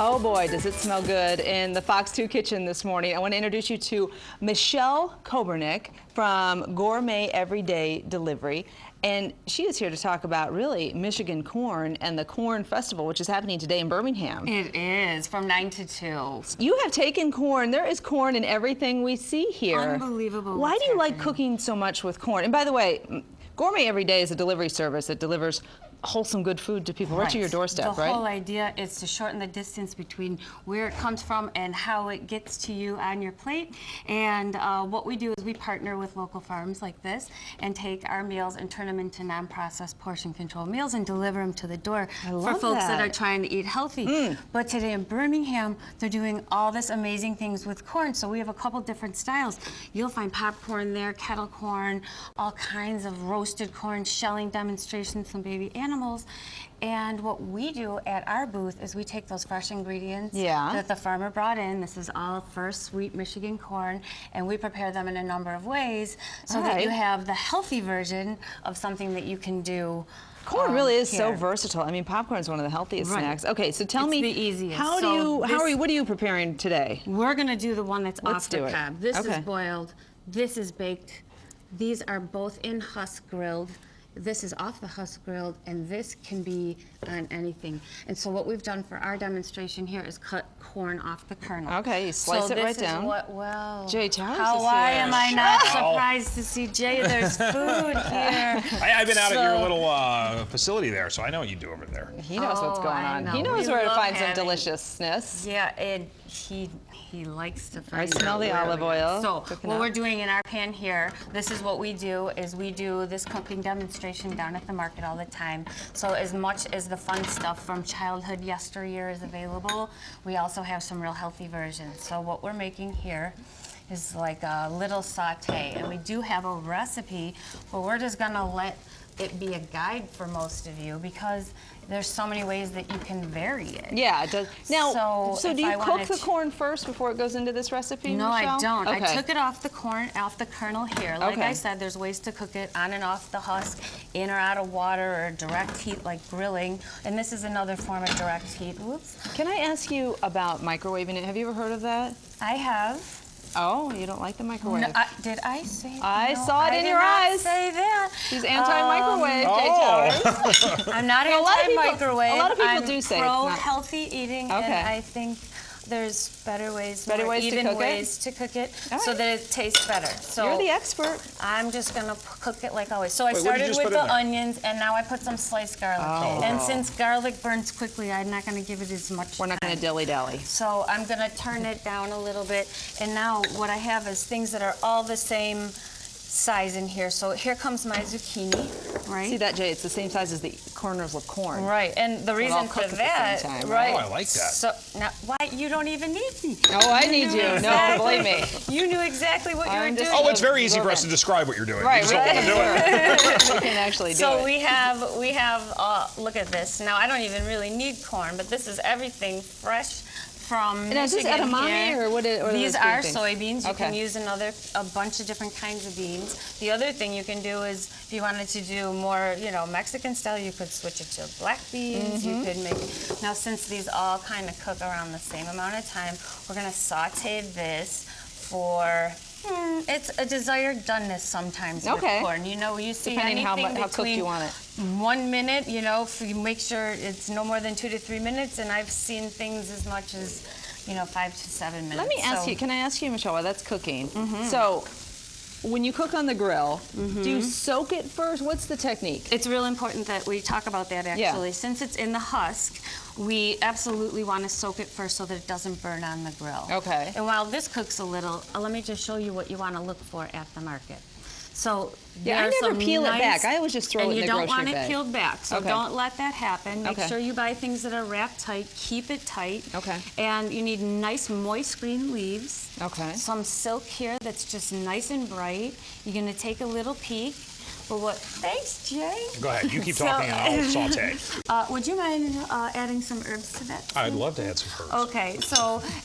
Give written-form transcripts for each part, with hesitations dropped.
Oh boy, does it smell good in the Fox 2 kitchen this morning. I want to introduce you to Michelle Kobernick from Gourmet Everyday Delivery. And she is here to talk about really Michigan corn and the Corn Festival, which is happening today in Birmingham. It is, from 9 to 2. You have taken corn. There is corn in everything we see here. Unbelievable. Why do you like cooking so much with corn? And by the way, Gourmet Everyday is a delivery service that delivers wholesome, good food to people right to your doorstep, right? The whole idea is to shorten the distance between where it comes from and how it gets to you on your plate. And what we do is we partner with local farms like this and take our meals and turn them into non-processed portion control meals and deliver them to the door for folks that are trying to eat healthy. But today in Birmingham, they're doing all this amazing things with corn. So we have a couple different styles. You'll find popcorn there, kettle corn, all kinds of roasted corn, shelling demonstrations, some baby animals. And what we do at our booth is we take those fresh ingredients that the farmer brought in. This is all first sweet Michigan corn, and we prepare them in a number of ways so that you have the healthy version of something that you can do. Corn really is so versatile. I mean, popcorn is one of the healthiest snacks. Okay, so tell me, the easiest. what are you preparing today? We're gonna do the one that's off the cob. This is boiled. This is baked. These are both in husk grilled. This is off the husk grilled, and this can be on anything. And so what we've done for our demonstration here is cut corn off the kernel. Okay, you slice it right down. Jay Towers is here. Why am I not surprised to see Jay? There's food here. I've been out at your little facility there, so I know what you do over there. He knows what's going on. He knows where to find some deliciousness. Yeah, and he likes to find. I smell the olive oil. So what we're doing in our pan here, this is what we do, is we do this cooking demonstration down at the market all the time. So as much as the fun stuff from childhood yesteryear is available, we also have some real healthy versions. So what we're making here is like a little saute, and we do have a recipe, but we're just gonna let it be a guide for most of you because there's so many ways that you can vary it. Yeah, it does. Now, so do you cook the corn first before it goes into this recipe, No, Michelle? I don't. Okay. I took it off the kernel here. Like I said, there's ways to cook it on and off the husk, in or out of water, or direct heat like grilling. And this is another form of direct heat. Whoops. Can I ask you about microwaving it? Have you ever heard of that? I have. Oh, you don't like the microwave? No, did I say that? I saw it in your eyes. I did not say that. She's anti-microwave, Jay Towers. I'm not anti-microwave. A lot of people do say pro healthy eating, and I think there's better ways to cook it so that it tastes better. So you're the expert. I'm just gonna cook it like always. So I started with the onions, and now I put some sliced garlic. And since garlic burns quickly, I'm not gonna give it as much We're not gonna dilly-dally. So I'm gonna turn it down a little bit. And now what I have is things that are all the same size in here. So here comes my zucchini, right? See that, Jay? It's the same size as the kernels of corn. Right, and the reason for that, right? Oh, I like that. So now, why you don't even need me? Oh, I need you. No, believe me. You knew exactly what you were doing. Oh, it's very easy for us to describe what you're doing. Right, you just don't want to do it. We can actually do it. So we have. Look at this. Now I don't even really need corn, but this is everything fresh from Michigan. Is this edamame or what? These are soybeans. You can use a bunch of different kinds of beans. The other thing you can do is, if you wanted to do more, Mexican style, you could switch it to black beans. You could make. Now, since these all kind of cook around the same amount of time, we're gonna saute this for. It's a desired doneness sometimes with corn. You see depending anything how cooked you want it. 1 minute, if you make sure it's no more than 2 to 3 minutes, and I've seen things as much as, 5 to 7 minutes. Let me ask you, can I ask you, Michelle, while that's cooking? So, when you cook on the grill, do you soak it first? What's the technique? It's real important that we talk about that, actually. Since it's in the husk, we absolutely want to soak it first so that it doesn't burn on the grill. Okay. And while this cooks a little, let me just show you what you want to look for at the market. So I never peel it back. I always just throw it in the grocery bag. And you don't want it peeled back, so don't let that happen. Make sure you buy things that are wrapped tight. Keep it tight. Okay. And you need nice, moist green leaves. Okay. Some silk here that's just nice and bright. You're going to take a little peek. But thanks, Jay. Go ahead. You keep talking and I'll saute. Would you mind adding some herbs to that? I'd love to add some herbs. Okay,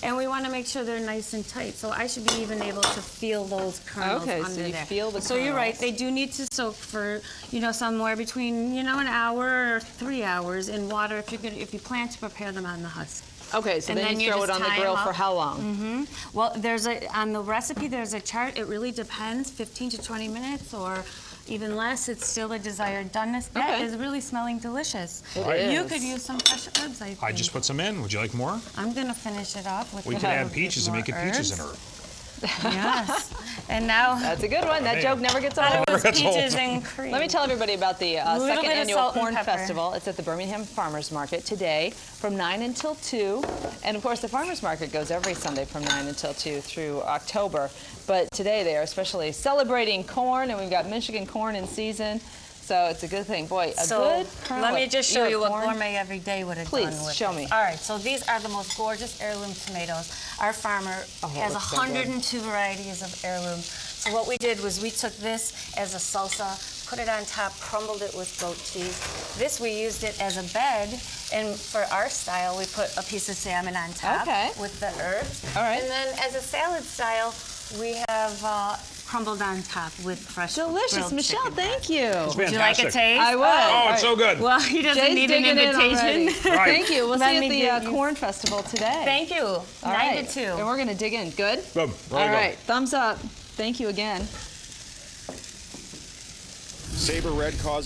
and we want to make sure they're nice and tight. So I should be even able to feel those kernels under there. Okay, so you feel the kernels. So you're right. They do need to soak for, somewhere between, an hour or 3 hours in water if you plan to prepare them on the husk. Okay, so And then you you throw it just on the tie grill 'em for up. how long? Well, on the recipe, there's a chart. It really depends, 15 to 20 minutes or even less. It's still a desired doneness. That Okay. is really smelling delicious. It You is. could use some fresh herbs, I think. I just put some in. Would you like more? I'm gonna finish it off with We a could little add bit peaches and more make it peaches and herbs. herb. Yes. And now That's a good one. That Man. joke never gets old. it was gets old. peaches and cream. Let me tell everybody about the Little second bit of annual salt and Corn pepper. Festival. It's at the Birmingham Farmers Market today from 9 until 2. And of course, the Farmers Market goes every Sunday from 9 until 2 through October. But today they are especially celebrating corn, and we've got Michigan corn in season. So it's a good thing. Boy, a good kernel let me of just show ear you what corn. Gourmet Everyday would have Please, done with show it. me. All right, so these are the most gorgeous heirloom tomatoes. Our farmer that has looks so good. 102 varieties of heirloom. So what we did was we took this as a salsa, put it on top, crumbled it with goat cheese. This, we used it as a bed, and for our style, we put a piece of salmon on top Okay. with the herbs. All right. And then as a salad style, we have crumbled on top with fresh Delicious. grilled Michelle, chicken thank breast. you. Would you like a Fantastic. taste? I would. Oh, it's so good. Well, he doesn't Jay's need an digging in already. invitation. Right. Thank you. We'll Let see you me at give the you- Corn Festival today. Thank you. All 9 right. to 2. And we're going to dig in. Good? Boom. There All you go. right. Thumbs up. Thank you again. Saber Red causes